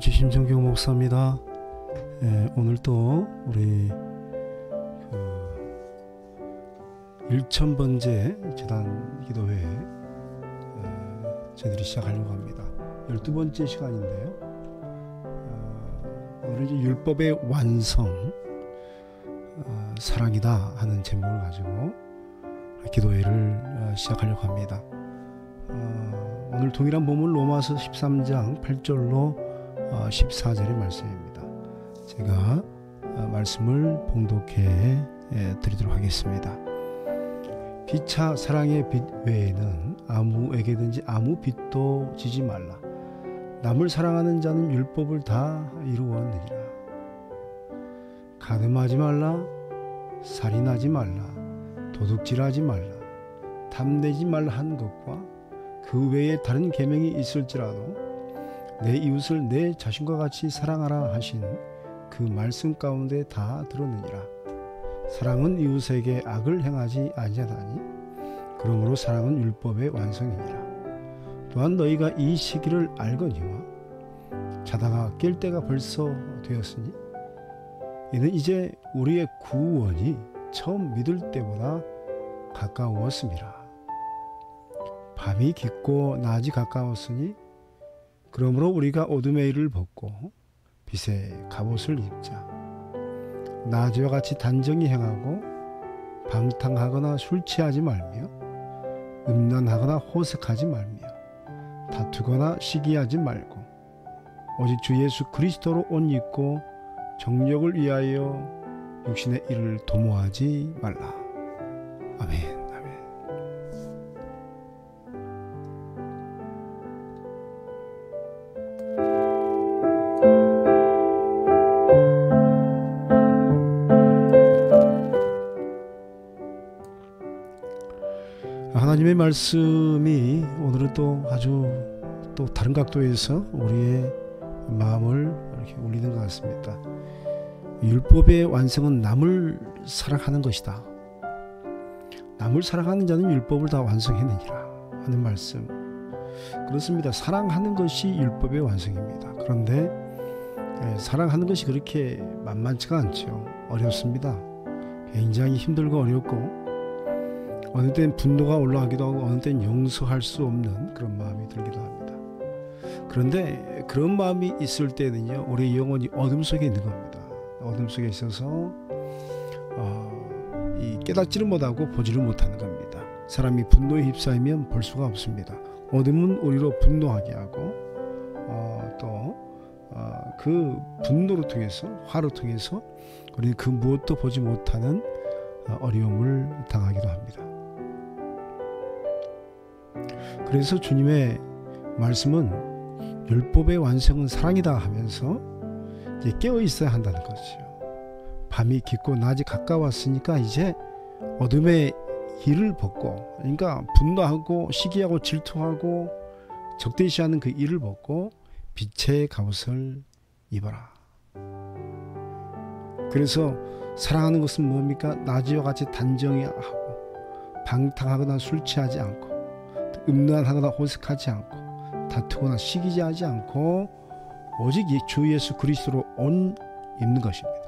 지심정경 목사입니다. 오늘 또 우리 1000번째 재단 기도회 저희들이 시작하려고 합니다. 12번째 시간인데요. 오늘 이제 율법의 완성, 사랑이다 하는 제목을 가지고 기도회를 시작하려고 합니다. 오늘 동일한 본문 로마서 13장 8절로 14절의 말씀입니다. 제가 말씀을 봉독해 드리도록 하겠습니다. 피차 사랑의 빛 외에는 아무에게든지 아무 빚도 지지 말라. 남을 사랑하는 자는 율법을 다 이루었느니라. 가늠하지 말라, 살인하지 말라, 도둑질하지 말라, 탐내지 말라 한 것과 그 외에 다른 계명이 있을지라도 내 이웃을 내 자신과 같이 사랑하라 하신 그 말씀 가운데 다 들었느니라. 사랑은 이웃에게 악을 행하지 아니하나니 그러므로 사랑은 율법의 완성이니라. 또한 너희가 이 시기를 알거니와 자다가 깰 때가 벌써 되었으니 이는 이제 우리의 구원이 처음 믿을 때보다 가까웠음이라. 밤이 깊고 낮이 가까웠으니 그러므로 우리가 어둠의 일을 벗고 빛의 갑옷을 입자. 낮과 같이 단정히 행하고 방탕하거나 술 취하지 말며 음란하거나 호색하지 말며 다투거나 시기하지 말고 오직 주 예수 그리스도로 옷 입고 정욕을 위하여 육신의 일을 도모하지 말라. 아멘. 하나님의 말씀이 오늘은 또 아주 또 다른 각도에서 우리의 마음을 이렇게 울리는 것 같습니다. 율법의 완성은 남을 사랑하는 것이다. 남을 사랑하는 자는 율법을 다 완성했느니라 하는 말씀. 그렇습니다. 사랑하는 것이 율법의 완성입니다. 그런데 사랑하는 것이 그렇게 만만치가 않죠. 어렵습니다. 굉장히 힘들고 어렵고 어느 땐 분노가 올라가기도 하고 어느 땐 용서할 수 없는 그런 마음이 들기도 합니다. 그런데 그런 마음이 있을 때는요, 우리 영혼이 어둠 속에 있는 겁니다. 어둠 속에 있어서 깨닫지를 못하고 보지를 못하는 겁니다. 사람이 분노에 휩싸이면 볼 수가 없습니다. 어둠은 우리로 분노하게 하고 그 분노를 통해서, 화로 통해서 우리는 그 무엇도 보지 못하는 어려움을 당하기도 합니다. 그래서 주님의 말씀은 율법의 완성은 사랑이다 하면서 이제 깨어 있어야 한다는 거죠. 밤이 깊고 낮이 가까웠으니까 이제 어둠의 일을 벗고, 그러니까 분노하고 시기하고 질투하고 적대시하는 그 일을 벗고 빛의 갑옷을 입어라. 그래서 사랑하는 것은 뭡니까? 낮이와 같이 단정히 하고 방탕하거나 술 취하지 않고 음란하거나 호색하지 않고 다투거나 시기하지 않고 오직 주 예수 그리스도로 옷 입는 것입니다.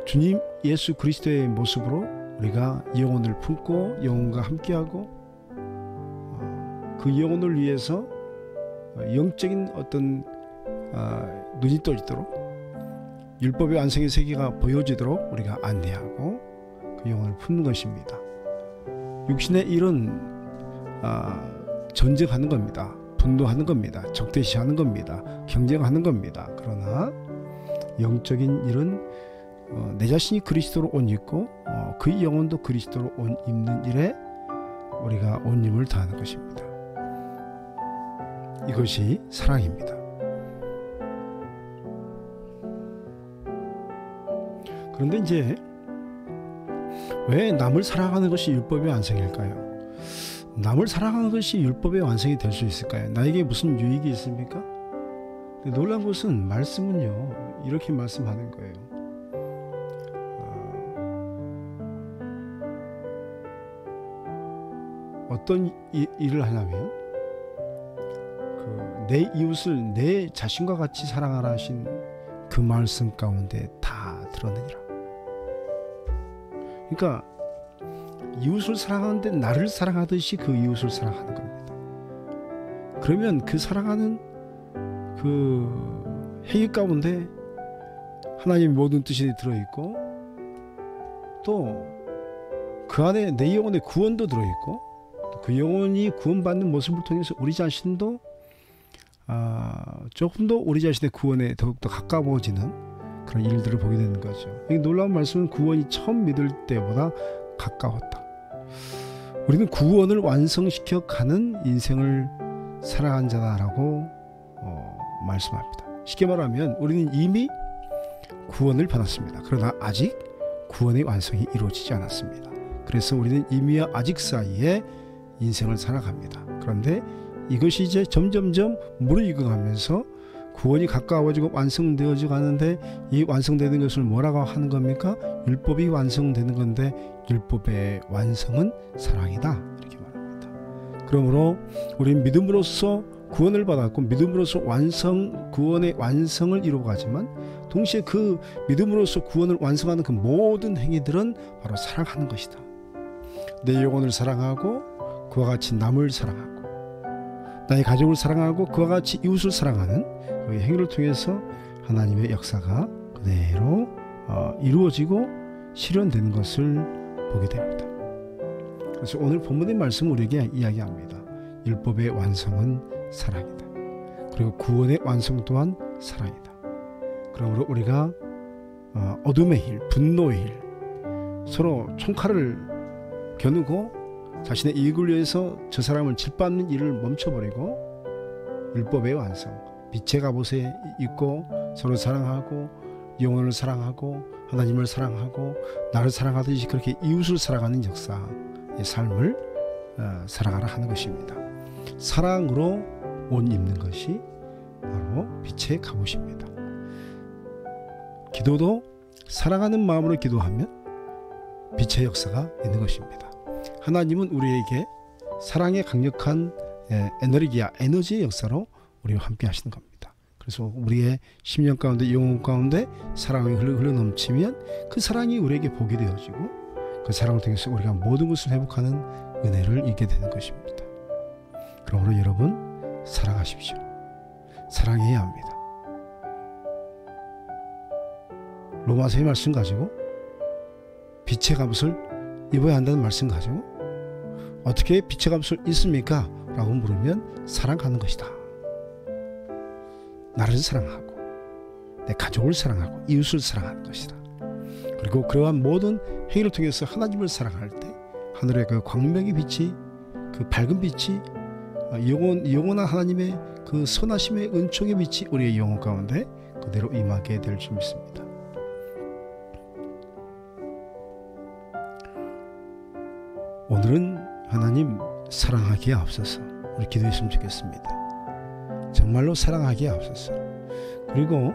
주님 예수 그리스도의 모습으로 우리가 영혼을 품고 영혼과 함께하고 그 영혼을 위해서 영적인 어떤 눈이 떠있도록 율법의 완성의 세계가 보여지도록 우리가 안내하고 그 영혼을 품는 것입니다. 육신의 일은 전쟁하는 겁니다. 분노하는 겁니다. 적대시하는 겁니다. 경쟁하는 겁니다. 그러나 영적인 일은 내 자신이 그리스도로 옷 입고 그 영혼도 그리스도로 옷 입는 일에 우리가 온 힘을 다하는 것입니다. 이것이 사랑입니다. 그런데 이제 왜 남을 사랑하는 것이 율법의 완성일까요? 남을 사랑하는 것이 율법의 완성이 될 수 있을까요? 나에게 무슨 유익이 있습니까? 놀라운 것은 말씀은요, 이렇게 말씀하는 거예요. 어떤 일을 하냐면 내 이웃을 내 자신과 같이 사랑하라 하신 그 말씀 가운데 다 드러내니라. 그러니까 이웃을 사랑하는데 나를 사랑하듯이 그 이웃을 사랑하는 겁니다. 그러면 그 사랑하는 그 행위 가운데 하나님의 모든 뜻이 들어있고 또 그 안에 내 영혼의 구원도 들어있고 그 영혼이 구원받는 모습을 통해서 우리 자신도 조금 더 우리 자신의 구원에 더욱더 가까워지는 그런 일들을 보게 되는 거죠. 이 놀라운 말씀은 구원이 처음 믿을 때보다 가까웠다. 우리는 구원을 완성시켜 가는 인생을 살아간 자다라고 말씀합니다. 쉽게 말하면 우리는 이미 구원을 받았습니다. 그러나 아직 구원의 완성이 이루어지지 않았습니다. 그래서 우리는 이미와 아직 사이에 인생을 살아갑니다. 그런데 이것이 이제 점점점 무르익어가면서 구원이 가까워지고 완성되어져 가는데 이 완성되는 것을 뭐라고 하는 겁니까? 율법이 완성되는 건데 율법의 완성은 사랑이다 이렇게 말합니다. 그러므로 우리는 믿음으로써 구원을 받았고 믿음으로써 구원의 완성을 이루어가지만 동시에 그 믿음으로써 구원을 완성하는 그 모든 행위들은 바로 사랑하는 것이다. 내 영혼을 사랑하고 그와 같이 남을 사랑하고 나의 가족을 사랑하고 그와 같이 이웃을 사랑하는 그 행위를 통해서 하나님의 역사가 그대로 이루어지고 실현되는 것을 보게 됩니다. 그래서 오늘 본문의 말씀은 우리에게 이야기합니다. 율법의 완성은 사랑이다. 그리고 구원의 완성 또한 사랑이다. 그러므로 우리가 어둠의 일, 분노의 일, 서로 총칼을 겨누고 자신의 이익을 위해서 저 사람을 짓밟는 일을 멈춰버리고 율법의 완성, 빛의 갑옷에 입고 서로 사랑하고 영혼을 사랑하고 하나님을 사랑하고 나를 사랑하듯이 그렇게 이웃을 사랑하는 역사의 삶을 살아가라 하는 것입니다. 사랑으로 옷 입는 것이 바로 빛의 갑옷입니다. 기도도 사랑하는 마음으로 기도하면 빛의 역사가 있는 것입니다. 하나님은 우리에게 사랑의 강력한 에너지의 역사로 우리와 함께 하시는 겁니다. 그래서 우리의 심령 가운데 영혼 가운데 사랑이 흘러넘치면 그 사랑이 우리에게 복이 되어지고 그 사랑을 통해서 우리가 모든 것을 회복하는 은혜를 잊게 되는 것입니다. 그러므로 여러분 사랑하십시오. 사랑해야 합니다. 로마서의 말씀 가지고 빛의 갑옷을 입어야 한다는 말씀 가지고 어떻게 빛의 갑옷을 입습니까? 라고 물으면 사랑하는 것이다. 나를 사랑하고 내 가족을 사랑하고 이웃을 사랑하는 것이다. 그리고 그러한 모든 행위를 통해서 하나님을 사랑할 때 하늘의 그 광명의 빛이 그 밝은 빛이 영원한 하나님의 그 선하심의 은총의 빛이 우리의 영혼 가운데 그대로 임하게 될 줄 믿습니다. 오늘은 하나님 사랑하기에 앞서서 우리 기도했으면 좋겠습니다. 정말로 사랑하기에 앞서서. 그리고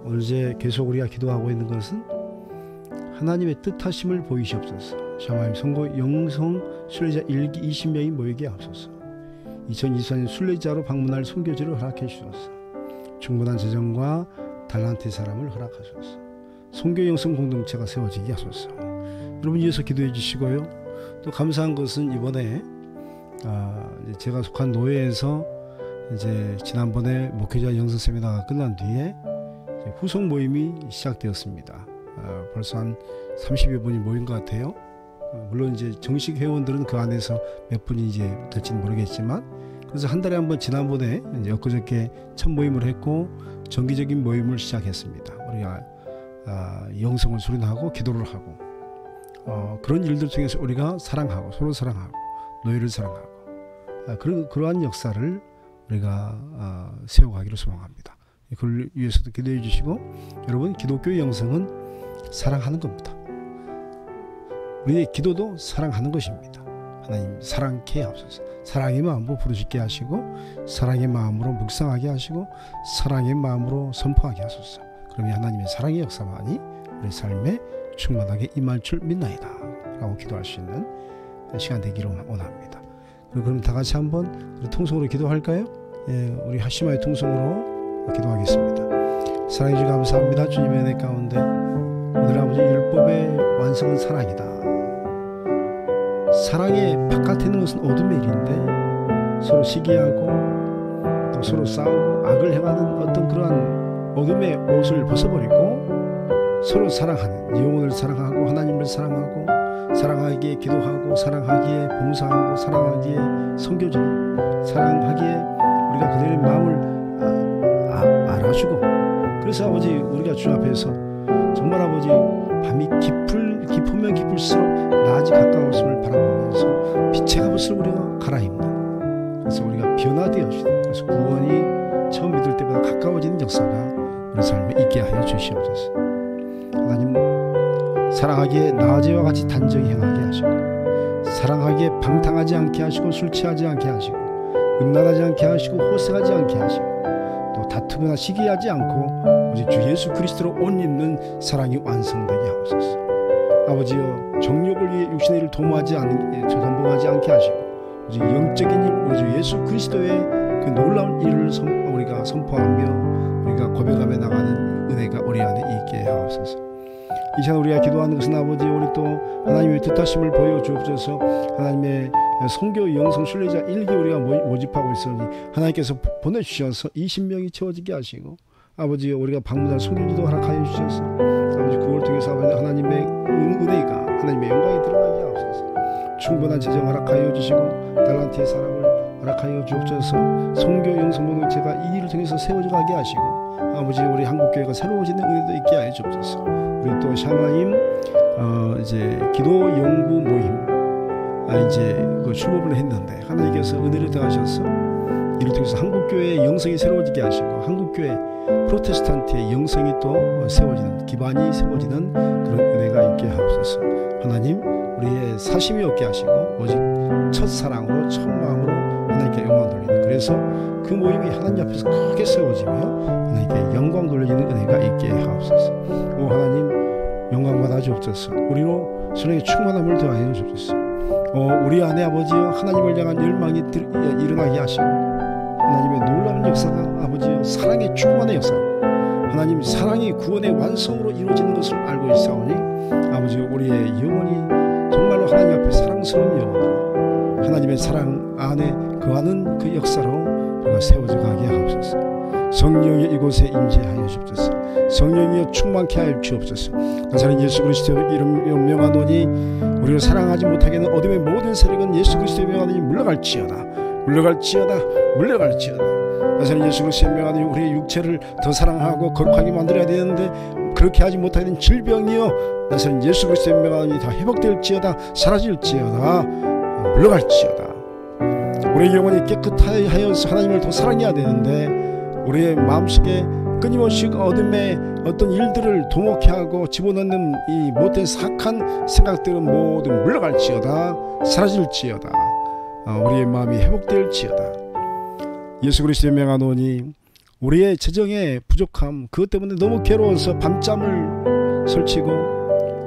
오늘 이제 계속 우리가 기도하고 있는 것은 하나님의 뜻하심을 보이시옵소서. 샤마임 선고 영성 순례자 1기 20명이 모이기에 앞서서 2024년 순례자로 방문할 선교지를 허락해 주소서. 충분한 재정과 달란트의 사람을 허락하소서. 선교 영성 공동체가 세워지게 하소서. 여러분 위해서 기도해 주시고요. 또 감사한 것은 이번에 제가 속한 노회에서 이제 지난번에 목회자 영성 세미나가 끝난 뒤에 후속 모임이 시작되었습니다. 벌써 한 30여 분이 모인 것 같아요. 물론 이제 정식 회원들은 그 안에서 몇 분이 이제 될지는 모르겠지만, 그래서 한 달에 한 번 지난번에 이제 엊그저께 첫 모임을 했고 정기적인 모임을 시작했습니다. 우리가 영성을 수련하고 기도를 하고 그런 일들 통해서 우리가 사랑하고 서로 사랑하고 노예를 사랑하고 그러한 역사를 우리가 세워가기를 소망합니다. 그걸 위해서도 기도해 주시고, 여러분 기독교의 영성은 사랑하는 겁니다. 우리의 기도도 사랑하는 것입니다. 하나님 사랑케 하옵소서. 사랑의 마음으로 부르짖게 하시고 사랑의 마음으로 묵상하게 하시고 사랑의 마음으로 선포하게 하소서. 그러면 하나님의 사랑의 역사만이 우리 삶에 충만하게 임할 줄 믿나이다 라고 기도할 수 있는 시간 되기를 원합니다. 그럼 다 같이 한번 통성으로 기도할까요? 우리 하시마의 통성으로 기도하겠습니다. 사랑해 주셔서 감사합니다. 주님의 은혜 가운데 오늘 아버지 율법의 완성은 사랑이다. 사랑의 바깥에 있는 것은 어둠의 일인데 서로 시기하고 또 서로 싸우고 악을 행하는 어떤 그러한 어둠의 옷을 벗어버리고 서로 사랑하는, 영혼을 사랑하고 하나님을 사랑하고 사랑하기에 기도하고 사랑하기에 봉사하고 사랑하기에 섬겨주는, 사랑하기에 우리가 그들의 마음을 알아주고, 그래서 아버지 우리가 주 앞에서 정말 아버지 밤이 깊으면 깊을수록 낮이 가까웠음을 바라보면서 빛의 갑옷을 우리가 갈아입는, 그래서 우리가 변화되어지는, 그래서 구원이 처음 믿을 때보다 가까워지는 역사가 우리 삶에 있게 하여 주시옵소서. 하나님, 사랑하기에 나아지와 같이 단정히 행하게 하시고, 사랑하기에 방탕하지 않게 하시고, 술 취하지 않게 하시고, 음란하지 않게 하시고, 호색하지 않게 하시고, 또 다투거나 시기하지 않고 오직 주 예수 그리스도로 옷 입는 사랑이 완성되게 하옵소서. 아버지여, 정욕을 위해 육신의 일을 도모하지 않게 하시고 오직 영적인 일, 우리 주 예수 그리스도의 그 놀라운 일을 우리가 선포하며 우리가 고백하며 나가는 은혜가 우리 안에 있게 하옵소서. 이 시간 우리가 기도하는 것은 아버지, 우리 또 하나님의 뜻하심을 보여주옵소서. 하나님의 선교 영성 순례자 1기 우리가 모집하고 있으니 하나님께서 보내주셔서 20명이 채워지게 하시고, 아버지 우리가 방문할 선교지도 허락하여 주셔서 아버지 그걸 통해서 아버지 하나님의 은혜가, 하나님의 영광이 드러나게 하옵소서. 충분한 재정 허락하여 주시고 달란트의 사람을 허락하여 주옵소서. 선교 영성 공동체가 이 일을 통해서 세워져 가게 하시고, 아버지 우리 한국교회가 새로워지는 은혜도 있게 하여 주옵소서. 우리 또 샤마임 이제 기도 연구 모임 이제 그 출범을 했는데 하나님께서 은혜를 더하셔서 이를 통해서 한국교회의 영성이 새로워지게 하시고, 한국교회 프로테스탄트의 영성이 또 세워지는, 기반이 세워지는 그런 은혜가 있게 하옵소서. 하나님, 우리의 사심이 없게 하시고 오직 첫사랑으로 첫마음으로 하나님께 영광 돌리는, 그래서 그 모임이 하나님 앞에서 크게 세워지며 하나님께 영광 돌려지는 은혜가 있게 하옵소서. 오 하나님, 영광 받아 주옵소서. 우리로 성령의 충만함을 더하여 주옵소서. 우리 안에 아버지여 하나님을 향한 열망이 일어나게 하시고, 하나님의 놀라운 역사가 아버지여 사랑의 충만의 역사, 하나님 사랑이 구원의 완성으로 이루어지는 것을 알고 있사오니 아버지여 우리의 영혼이 정말로 하나님 앞에 사랑스러운 영혼으로 하나님의 사랑 안에 거하는 그 역사로 우리가 세워져 가게 하옵소서. 성령이 이곳에 임재하여 주옵소서. 성령이여 충만케 하여 주옵소서. 나사렛 예수 그리스도의 이름 명하노니 우리를 사랑하지 못하게는 어둠의 모든 세력은 예수 그리스도의 명하노니 물러갈지어다. 물러갈지어다. 물러갈지어다. 나사렛 예수 그리스도의 명하노니 우리의 육체를 더 사랑하고 거룩하게 만들어야 되는데 그렇게 하지 못하는 질병이여 나사렛 예수 그리스도의 명하노니 다 회복될지어다. 사라질지어다. 물러갈지어다. 우리의 영혼이 깨끗하여서 하나님을 더 사랑해야 되는데 우리의 마음속에 끊임없이 어둠의 어떤 일들을 도목해 하고 집어넣는 이 못된 사악한 생각들은 모두 물러갈지어다. 사라질지어다. 우리의 마음이 회복될지어다. 예수 그리스도의 명하노니 우리의 재정의 부족함, 그것 때문에 너무 괴로워서 밤잠을 설치고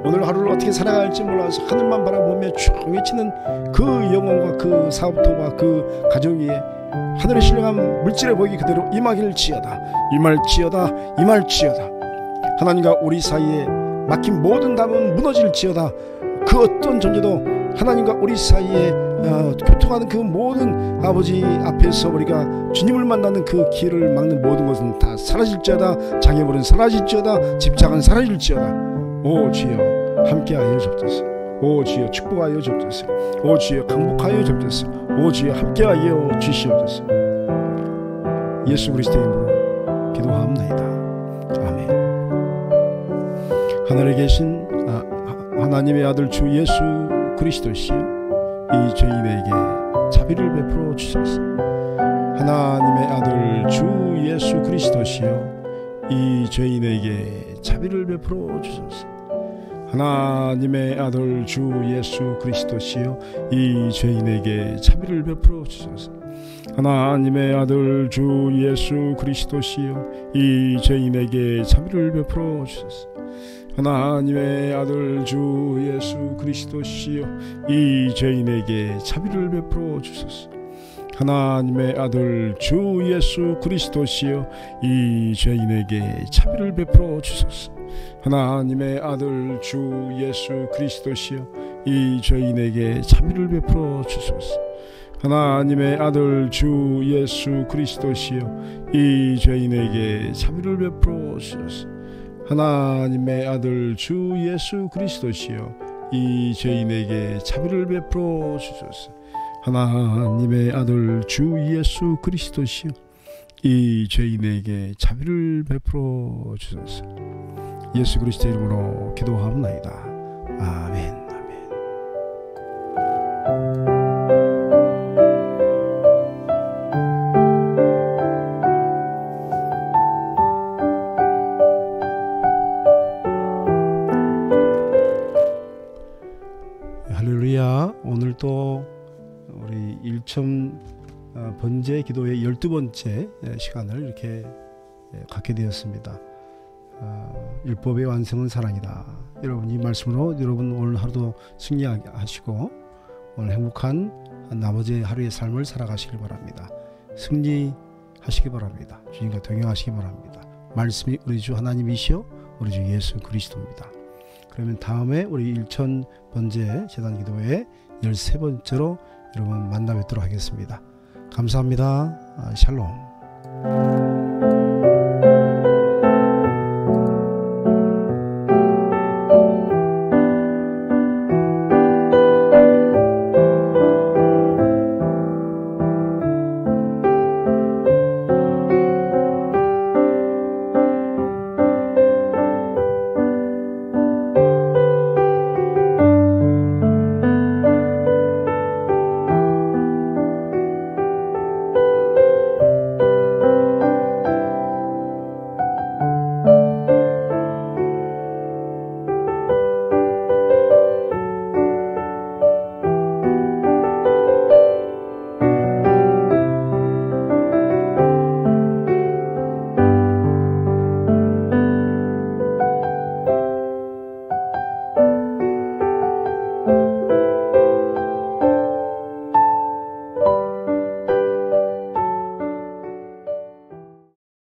오늘 하루를 어떻게 살아갈지 몰라서 하늘만 바라보며 쭉 외치는 그 영혼과 그 사업토와 그 가정 위에 하늘의 신령한 물질의 복이 그대로 임하길지어다. 임할지어다. 임할지어다. 하나님과 우리 사이에 막힌 모든 담은 무너질지어다. 그 어떤 존재도 하나님과 우리 사이에 교통하는 그 모든 아버지 앞에서 우리가 주님을 만나는 그 길을 막는 모든 것은 다 사라질지어다. 장애물은 사라질지어다. 집착은 사라질지어다. 오 주여 함께하여 주옵소서. 오 주여 축복하여 주옵소서. 오 주여 강복하여 주옵소서. 오 주여 함께하여 주시옵소서. 예수 그리스도의 이름으로 기도하옵나이다. 아멘. 하늘에 계신 하나님의 아들 주 예수 그리스도시여, 이 죄인에게 자비를 베풀어 주소서. 하나님의 아들 주 예수 그리스도시여, 이 죄인에게 자비를 베풀어 주소서. 하나님의 아들 주 예수 그리스도시여, 이 죄인에게 자비를 베풀어 주소서. 하나님의 아들 주 예수 그리스도시여, 이 죄인에게 자비를 베풀어 주소서. 하나님의 아들 주 예수 그리스도시여, 이 죄인에게 자비를 베풀어 주소서. 하나님의 아들 주 예수 그리스도시여 이 죄인에게 자비를 베풀어 주소서. 하나님의 아들 주 예수 그리스도시여 이 죄인에게 자비를 베풀어 주소서. 하나님의 아들 주 예수 그리스도시여 이 죄인에게 자비를 베풀어 주소서. 하나님의 아들 주 예수 그리스도시여 이 죄인에게 자비를 베풀어 주소서. 하나님의 아들 주 예수 그리스도시여 이 죄인에게 자비를 베풀어 주소서. 예수 그리스도 이름으로 기도하옵나이다. 아멘. 할렐루야. 오늘 또 우리 일천 번제 기도의 12번째 시간을 이렇게 갖게 되었습니다. 율법의 완성은 사랑이다. 여러분 이 말씀으로 여러분 오늘 하루도 승리하시고 오늘 행복한 나머지 하루의 삶을 살아가시길 바랍니다. 승리하시기 바랍니다. 주님과 동행하시기 바랍니다. 말씀이 우리 주 하나님이시여 우리 주 예수 그리스도입니다. 그러면 다음에 우리 일천 번제 제단 기도의 13번째로 여러분 만나 뵙도록 하겠습니다. 감사합니다. 샬롬.